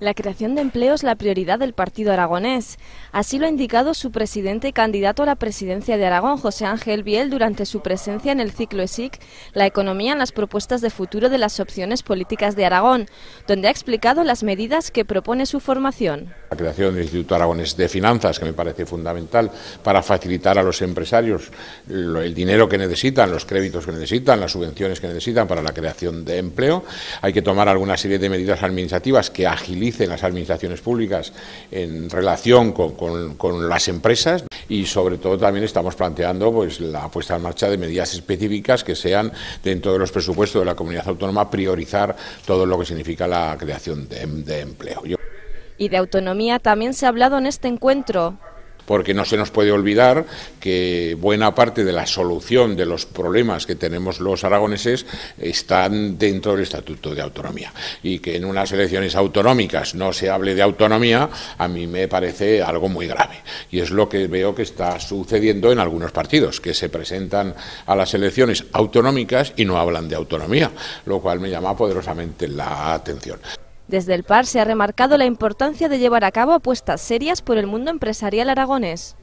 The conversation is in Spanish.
La creación de empleo es la prioridad del Partido Aragonés. Así lo ha indicado su presidente y candidato a la presidencia de Aragón, José Ángel Biel, durante su presencia en el ciclo ESIC, la economía en las propuestas de futuro de las opciones políticas de Aragón, donde ha explicado las medidas que propone su formación. La creación del Instituto Aragonés de Finanzas, que me parece fundamental para facilitar a los empresarios el dinero que necesitan, los créditos que necesitan, las subvenciones que necesitan para la creación de empleo. Hay que tomar alguna serie de medidas administrativas que agilicen las administraciones públicas en relación con las empresas, y sobre todo también estamos planteando pues la puesta en marcha de medidas específicas que sean, dentro de los presupuestos de la comunidad autónoma, priorizar todo lo que significa la creación de empleo. Y de autonomía también se ha hablado en este encuentro. Porque no se nos puede olvidar que buena parte de la solución de los problemas que tenemos los aragoneses están dentro del Estatuto de Autonomía, y que en unas elecciones autonómicas no se hable de autonomía, a mí me parece algo muy grave, y es lo que veo que está sucediendo en algunos partidos, que se presentan a las elecciones autonómicas y no hablan de autonomía, lo cual me llama poderosamente la atención. Desde el PAR se ha remarcado la importancia de llevar a cabo apuestas serias por el mundo empresarial aragonés.